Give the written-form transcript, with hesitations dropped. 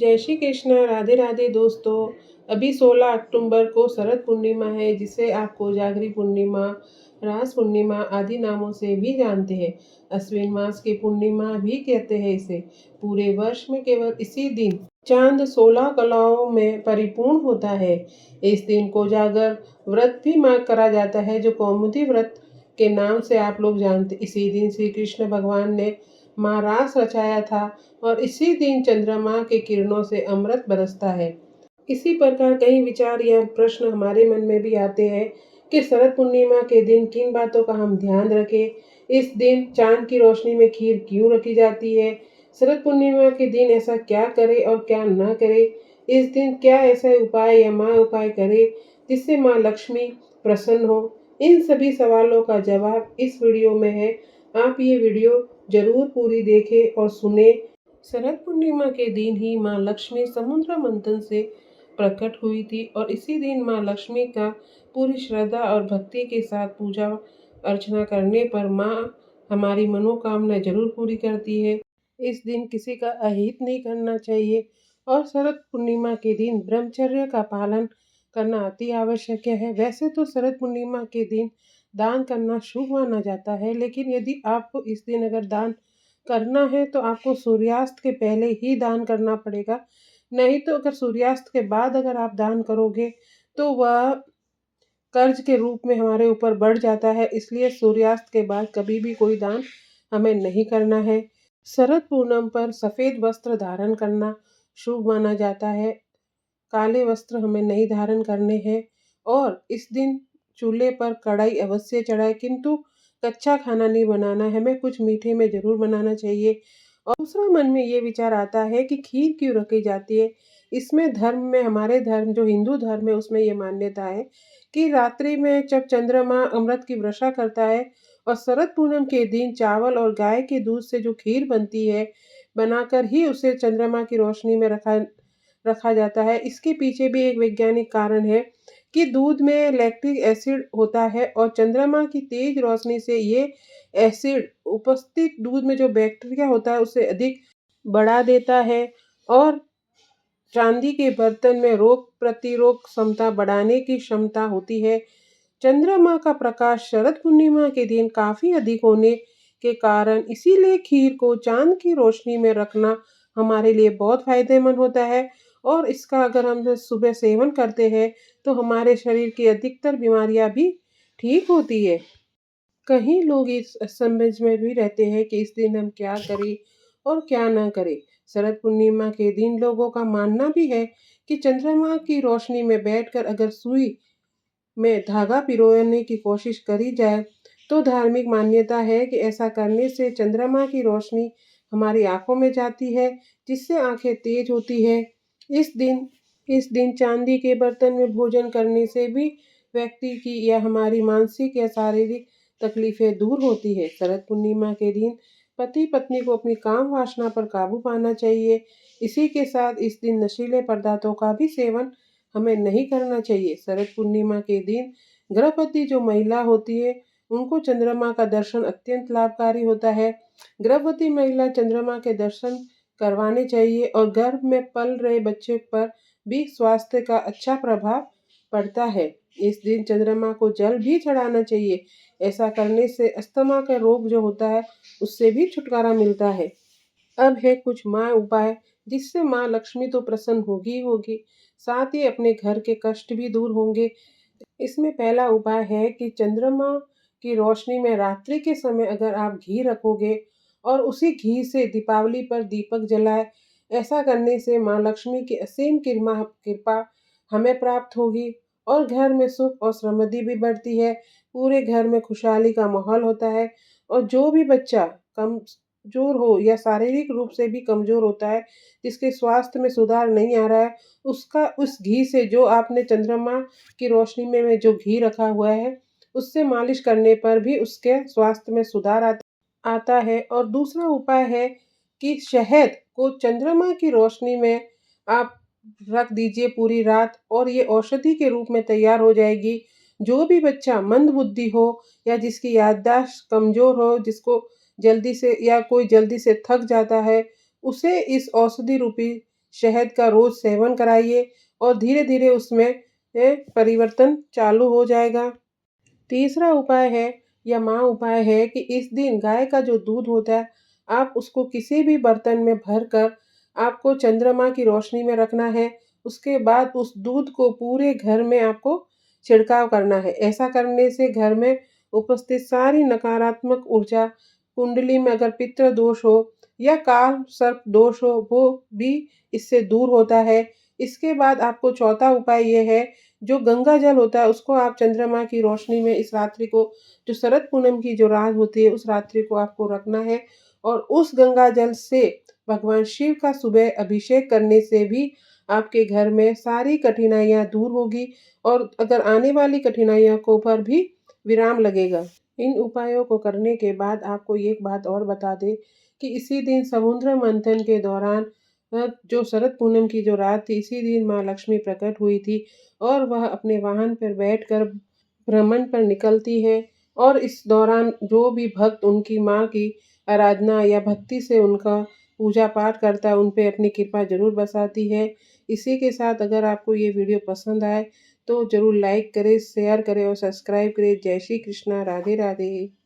जय श्री कृष्ण, राधे राधे दोस्तों। अभी 16 अक्टूबर को शरद पूर्णिमा है, जिसे आप कोजागरी पूर्णिमा, रास पूर्णिमा आदि नामों से भी जानते हैं। अश्विन मास की पूर्णिमा भी कहते हैं इसे। पूरे वर्ष में केवल इसी दिन चांद 16 कलाओं में परिपूर्ण होता है। इस दिन कोजागर व्रत भी करा जाता है, जो कौमुदी व्रत के नाम से आप लोग जानते। इसी दिन श्री कृष्ण भगवान ने माँ रास रचाया था और इसी दिन चंद्रमा के किरणों से अमृत बरसता है। इसी प्रकार कई विचार या प्रश्न हमारे मन में भी आते हैं कि शरद पूर्णिमा के दिन किन बातों का हम ध्यान रखें। इस दिन चांद की रोशनी में खीर क्यों रखी जाती है? शरद पूर्णिमा के दिन ऐसा क्या करें और क्या न करें? इस दिन क्या ऐसा उपाय या माँ उपाय करें जिससे माँ लक्ष्मी प्रसन्न हो? इन सभी सवालों का जवाब इस वीडियो में है। आप ये वीडियो जरूर पूरी देखें और सुने। शरद पूर्णिमा के दिन ही माँ लक्ष्मी समुद्र मंथन से प्रकट हुई थी और इसी दिन माँ लक्ष्मी का पूरी श्रद्धा और भक्ति के साथ पूजा अर्चना करने पर माँ हमारी मनोकामना जरूर पूरी करती है। इस दिन किसी का अहित नहीं करना चाहिए और शरद पूर्णिमा के दिन ब्रह्मचर्य का पालन करना अति आवश्यक है। वैसे तो शरद पूर्णिमा के दिन दान करना शुभ माना जाता है, लेकिन यदि आपको इस दिन अगर दान करना है तो आपको सूर्यास्त के पहले ही दान करना पड़ेगा। नहीं तो अगर सूर्यास्त के बाद अगर आप दान करोगे तो वह कर्ज के रूप में हमारे ऊपर बढ़ जाता है। इसलिए सूर्यास्त के बाद कभी भी कोई दान हमें नहीं करना है। शरद पूनम पर सफेद वस्त्र धारण करना शुभ माना जाता है। काले वस्त्र हमें नहीं धारण करने हैं और इस दिन चूल्हे पर कढ़ाई अवश्य चढ़ाए, किंतु कच्चा खाना नहीं बनाना है, हमें कुछ मीठे में जरूर बनाना चाहिए। और दूसरा मन में ये विचार आता है कि खीर क्यों रखी जाती है। इसमें धर्म में, हमारे धर्म जो हिंदू धर्म है उसमें ये मान्यता है कि रात्रि में जब चंद्रमा अमृत की वर्षा करता है और शरद पूनम के दिन चावल और गाय के दूध से जो खीर बनती है, बनाकर ही उसे चंद्रमा की रोशनी में रखा रखा जाता है। इसके पीछे भी एक वैज्ञानिक कारण है कि दूध में लैक्टिक एसिड होता है और चंद्रमा की तेज रोशनी से ये एसिड उपस्थित दूध में जो बैक्टीरिया होता है उसे अधिक बढ़ा देता है और चांदी के बर्तन में रोग प्रतिरोध क्षमता बढ़ाने की क्षमता होती है। चंद्रमा का प्रकाश शरद पूर्णिमा के दिन काफी अधिक होने के कारण इसीलिए खीर को चांद की रोशनी में रखना हमारे लिए बहुत फायदेमंद होता है। और इसका अगर हम सुबह सेवन करते हैं तो हमारे शरीर की अधिकतर बीमारियां भी ठीक होती है। कहीं लोग इस असमंजस में भी रहते हैं कि इस दिन हम क्या करें और क्या ना करें। शरद पूर्णिमा के दिन लोगों का मानना भी है कि चंद्रमा की रोशनी में बैठकर अगर सुई में धागा पिरोने की कोशिश करी जाए तो धार्मिक मान्यता है कि ऐसा करने से चंद्रमा की रोशनी हमारी आंखों में जाती है, जिससे आंखें तेज होती है। इस दिन इस दिन चांदी के बर्तन में भोजन करने से भी व्यक्ति की या हमारी मानसिक या शारीरिक तकलीफें दूर होती है। शरद पूर्णिमा के दिन पति पत्नी को अपनी काम वासना पर काबू पाना चाहिए। इसी के साथ इस दिन नशीले पदार्थों का भी सेवन हमें नहीं करना चाहिए। शरद पूर्णिमा के दिन गर्भवती जो महिला होती है उनको चंद्रमा का दर्शन अत्यंत लाभकारी होता है। गर्भवती महिला चंद्रमा के दर्शन करवाने चाहिए और गर्भ में पल रहे बच्चे पर भी स्वास्थ्य का अच्छा प्रभाव पड़ता है। इस दिन चंद्रमा को जल भी चढ़ाना चाहिए। ऐसा करने से अस्थमा का रोग जो होता है उससे भी छुटकारा मिलता है। अब है कुछ माँ उपाय जिससे माँ लक्ष्मी तो प्रसन्न होगी ही होगी, साथ ही अपने घर के कष्ट भी दूर होंगे। इसमें पहला उपाय है कि चंद्रमा की रोशनी में रात्रि के समय अगर आप घी रखोगे और उसी घी से दीपावली पर दीपक जलाए, ऐसा करने से माँ लक्ष्मी की असीम कृपा हमें प्राप्त होगी और घर में सुख और समृद्धि भी बढ़ती है। पूरे घर में खुशहाली का माहौल होता है और जो भी बच्चा कमजोर हो या शारीरिक रूप से भी कमजोर होता है, जिसके स्वास्थ्य में सुधार नहीं आ रहा है, उसका उस घी से जो आपने चंद्रमा की रोशनी में जो घी रखा हुआ है उससे मालिश करने पर भी उसके स्वास्थ्य में सुधार आता है। और दूसरा उपाय है कि शहद को चंद्रमा की रोशनी में आप रख दीजिए पूरी रात और ये औषधि के रूप में तैयार हो जाएगी। जो भी बच्चा मंद बुद्धि हो या जिसकी याददाश्त कमजोर हो, जिसको जल्दी से या कोई जल्दी से थक जाता है, उसे इस औषधि रूपी शहद का रोज़ सेवन कराइए और धीरे-धीरे उसमें परिवर्तन चालू हो जाएगा। तीसरा उपाय है या उपाय है कि इस दिन गाय का जो दूध होता है, आप उसको किसी भी बर्तन में भरकर आपको चंद्रमा की रोशनी में रखना है। उसके बाद उस दूध को पूरे घर में आपको छिड़काव करना है। ऐसा करने से घर में उपस्थित सारी नकारात्मक ऊर्जा, कुंडली में अगर पितृ दोष हो या काल सर्प दोष हो, वो भी इससे दूर होता है। इसके बाद आपको चौथा उपाय ये है, जो गंगा जल होता है उसको आप चंद्रमा की रोशनी में इस रात्रि को, जो शरद पूनम की जो रात होती है उस रात्रि को आपको रखना है और उस गंगा जल से भगवान शिव का सुबह अभिषेक करने से भी आपके घर में सारी कठिनाइयाँ दूर होगी और अगर आने वाली कठिनाइयों को पर भी विराम लगेगा। इन उपायों को करने के बाद आपको एक बात और बता दें कि इसी दिन समुद्र मंथन के दौरान जो शरद पूनम की जो रात थी, इसी दिन माँ लक्ष्मी प्रकट हुई थी और वह अपने वाहन पर बैठकर भ्रमण पर निकलती है और इस दौरान जो भी भक्त उनकी माँ की आराधना या भक्ति से उनका पूजा पाठ करता है, उन पे अपनी कृपा ज़रूर बरसाती है। इसी के साथ अगर आपको ये वीडियो पसंद आए तो ज़रूर लाइक करें, शेयर करें और सब्सक्राइब करें। जय श्री कृष्णा, राधे राधे।